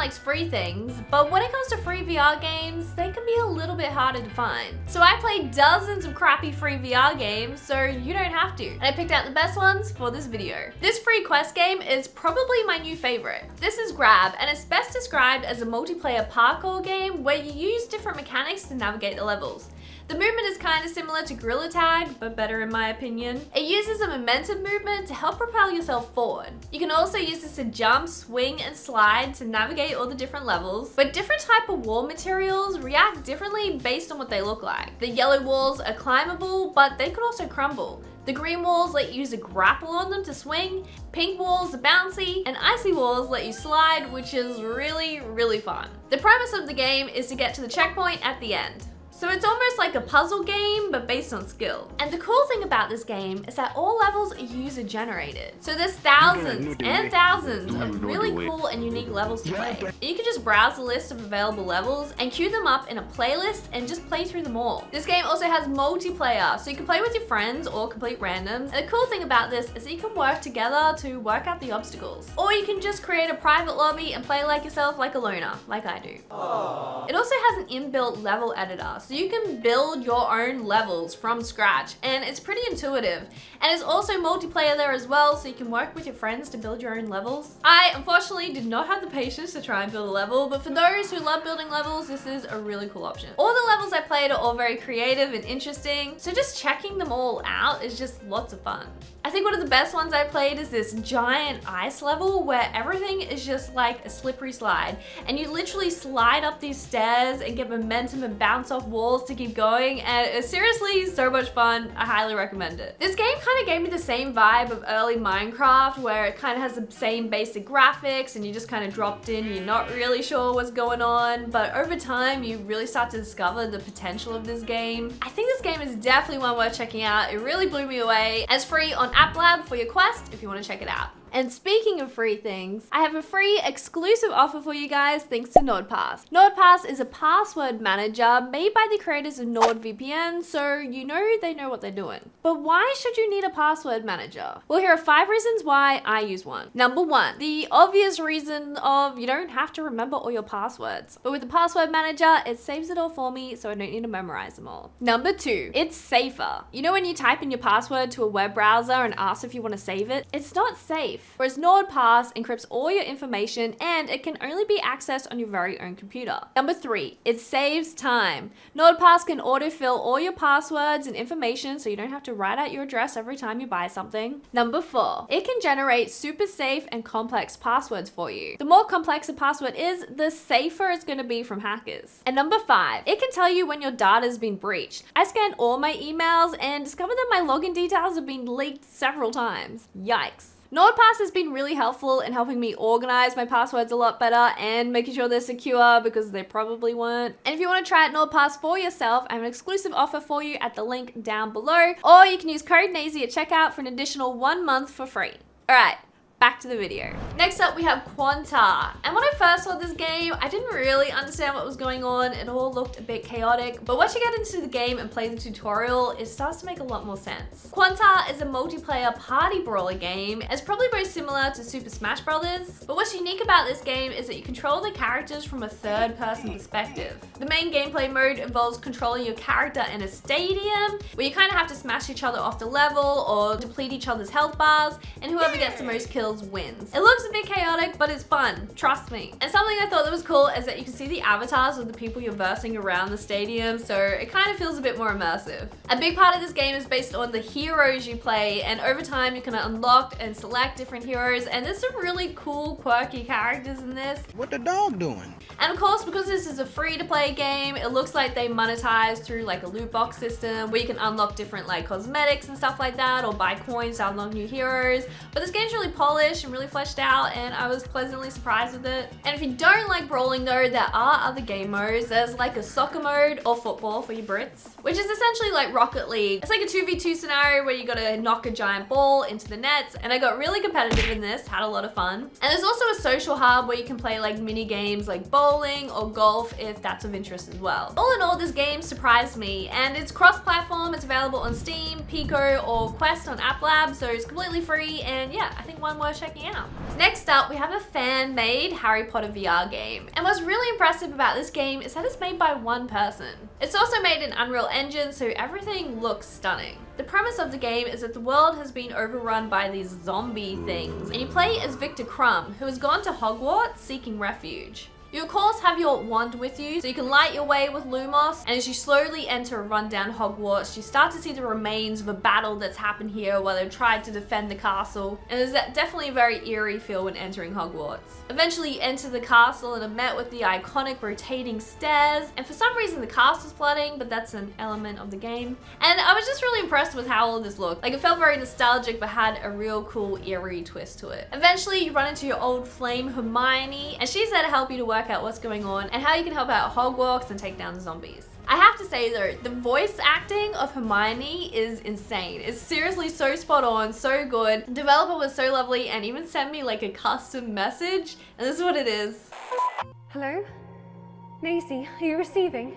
likes free things, but when it comes to free VR games, they can be a little bit harder to find. So I played dozens of crappy free VR games, so you don't have to. And I picked out the best ones for this video. This free quest game is probably my new favorite. This is Grab, and it's best described as a multiplayer parkour game where you use different mechanics to navigate the levels. The movement is kind of similar to Gorilla Tag, but better in my opinion. It uses a momentum movement to help propel yourself forward. You can also use this to jump, swing, and slide to navigate all the different levels. But different type of wall materials react differently based on what they look like. The yellow walls are climbable, but they could also crumble. The green walls let you use a grapple on them to swing, pink walls are bouncy, and icy walls let you slide, which is really, really fun. The premise of the game is to get to the checkpoint at the end. So it's almost like a puzzle game, but based on skill. And the cool thing about this game is that all levels are user generated. So there's thousands and thousands of really cool and unique levels to play. You can just browse the list of available levels and queue them up in a playlist and just play through them all. This game also has multiplayer, so you can play with your friends or complete randoms. And the cool thing about this is that you can work together to work out the obstacles. Or you can just create a private lobby and play like yourself, like a loner, like I do. Aww. It also has an inbuilt level editor, so you can build your own levels from scratch, and it's pretty intuitive. And it's also multiplayer there as well, so you can work with your friends to build your own levels. I unfortunately did not have the patience to try and build a level, but for those who love building levels, this is a really cool option. All the levels I played are all very creative and interesting, so just checking them all out is just lots of fun. I think one of the best ones I played is this giant ice level where everything is just like a slippery slide, and you literally slide up these stairs and get momentum and bounce off walls to keep going, and it's seriously so much fun. I highly recommend it. This game kind of gave me the same vibe of early Minecraft, where it kind of has the same basic graphics and you just kind of dropped in, you're not really sure what's going on, but over time you really start to discover the potential of this game. I think this game is definitely one worth checking out. It really blew me away. It's free on App Lab for your Quest if you want to check it out. And speaking of free things, I have a free exclusive offer for you guys thanks to Nordpass. Nordpass is a password manager made by the creators of NordVPN, so you know they know what they're doing. But why should you need a password manager? Well, here are 5 reasons why I use one. Number 1, the obvious reason of you don't have to remember all your passwords. But with the password manager, it saves it all for me, so I don't need to memorize them all. Number 2, it's safer. You know when you type in your password to a web browser and ask if you want to save it? It's not safe. Whereas Nordpass encrypts all your information and it can only be accessed on your very own computer. Number 3, it saves time. Nordpass can autofill all your passwords and information so you don't have to write out your address every time you buy something. Number 4, it can generate super safe and complex passwords for you. The more complex a password is, the safer it's going to be from hackers. And number 5, it can tell you when your data has been breached. I scanned all my emails and discovered that my login details have been leaked several times. Yikes. Nordpass has been really helpful in helping me organize my passwords a lot better and making sure they're secure because they probably weren't. And if you want to try out Nordpass for yourself, I have an exclusive offer for you at the link down below, or you can use code Naysy at checkout for an additional 1 month for free. Alright, back to the video. Next up we have QUANTAAR. And when I first saw this game, I didn't really understand what was going on. It all looked a bit chaotic, but once you get into the game and play the tutorial, it starts to make a lot more sense. QUANTAAR is a multiplayer party brawler game. It's probably very similar to Super Smash Bros. But what's unique about this game is that you control the characters from a third-person perspective. The main gameplay mode involves controlling your character in a stadium, where you kind of have to smash each other off the level or deplete each other's health bars, and whoever gets the most kills wins. It looks a bit chaotic, but it's fun, trust me. And something I thought that was cool is that you can see the avatars of the people you're versing around the stadium, so it kind of feels a bit more immersive. A big part of this game is based on the heroes you play, and over time you can unlock and select different heroes, and there's some really cool, quirky characters in this. What the dog doing? And of course, because this is a free-to-play game, it looks like they monetize through like a loot box system where you can unlock different like cosmetics and stuff like that, or buy coins to unlock new heroes. But this game's really polished and really fleshed out, and I was pleasantly surprised with it. And if you don't like brawling though, there are other game modes. There's like a soccer mode, or football for you Brits, which is essentially like Rocket League. It's like a 2v2 scenario where you gotta knock a giant ball into the nets, and I got really competitive in this, had a lot of fun. And there's also a social hub where you can play like mini games like bowling or golf if that's of interest as well. All in all, this game surprised me, and it's cross-platform. It's available on Steam, Pico, or Quest on App Lab, so it's completely free, and yeah, I think one worth checking out. Next up, we have a fan-made Harry Potter VR game. And what's really impressive about this game is that it's made by one person. It's also made in Unreal Engine, so everything looks stunning. The premise of the game is that the world has been overrun by these zombie things, and you play as Victor Crumb, who has gone to Hogwarts seeking refuge. You of course have your wand with you, so you can light your way with Lumos, and as you slowly enter a rundown Hogwarts, you start to see the remains of a battle that's happened here where they tried to defend the castle, and there's definitely a very eerie feel when entering Hogwarts. Eventually you enter the castle and are met with the iconic rotating stairs, and for some reason the castle's flooding, but that's an element of the game. And I was just really impressed with how all this looked. Like, it felt very nostalgic but had a real cool eerie twist to it. Eventually you run into your old flame Hermione, and she's there to help you to work out what's going on and how you can help out Hogwarts and take down the zombies. I have to say though, the voice acting of Hermione is insane. It's seriously so spot on, so good. The developer was so lovely and even sent me like a custom message, and this is what it is. Hello? Naysy, are you receiving?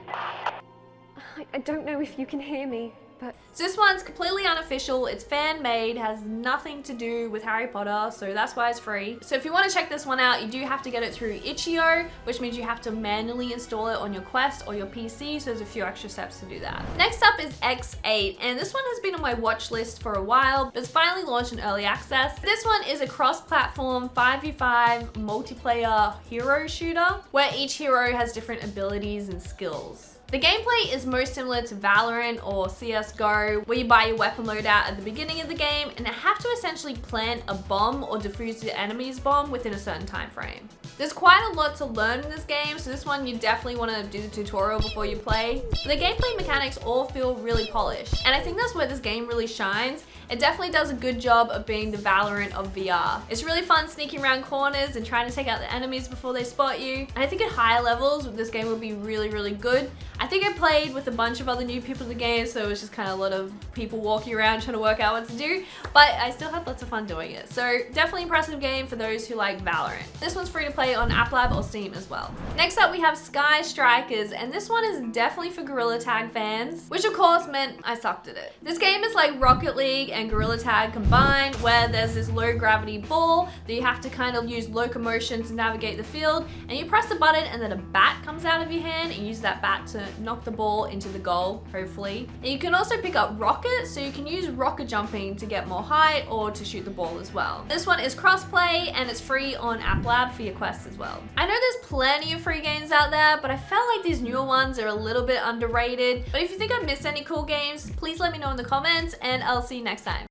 I don't know if you can hear me, but... So this one's completely unofficial, it's fan-made, has nothing to do with Harry Potter, so that's why it's free. So if you want to check this one out, you do have to get it through itch.io, which means you have to manually install it on your Quest or your PC, so there's a few extra steps to do that. Next up is X8, and this one has been on my watch list for a while, but it's finally launched in early access. This one is a cross-platform 5v5 multiplayer hero shooter, where each hero has different abilities and skills. The gameplay is most similar to Valorant or CSGO, where you buy your weapon loadout at the beginning of the game and have to essentially plant a bomb or defuse the enemy's bomb within a certain time frame. There's quite a lot to learn in this game, so this one you definitely want to do the tutorial before you play. The gameplay mechanics all feel really polished, and I think that's where this game really shines. It definitely does a good job of being the Valorant of VR. It's really fun sneaking around corners and trying to take out the enemies before they spot you. And I think at higher levels, this game would be really, really good. I think I played with a bunch of other new people in the game, so it was just kind of a lot of people walking around trying to work out what to do, but I still had lots of fun doing it. So definitely impressive game for those who like Valorant. This one's free to play on App Lab or Steam as well. Next up we have Skystrikers, and this one is definitely for Gorilla Tag fans, which of course meant I sucked at it. This game is like Rocket League and Gorilla Tag combined, where there's this low gravity ball that you have to kind of use locomotion to navigate the field, and you press the button and then a bat comes out of your hand and you use that bat to knock the ball into the goal, hopefully. And you can also pick up rockets, so you can use rocket jumping to get more height or to shoot the ball as well. This one is crossplay and it's free on App Lab for your Quest as well. I know there's plenty of free games out there, but I felt like these newer ones are a little bit underrated. But if you think I've missed any cool games, please let me know in the comments, and I'll see you next time.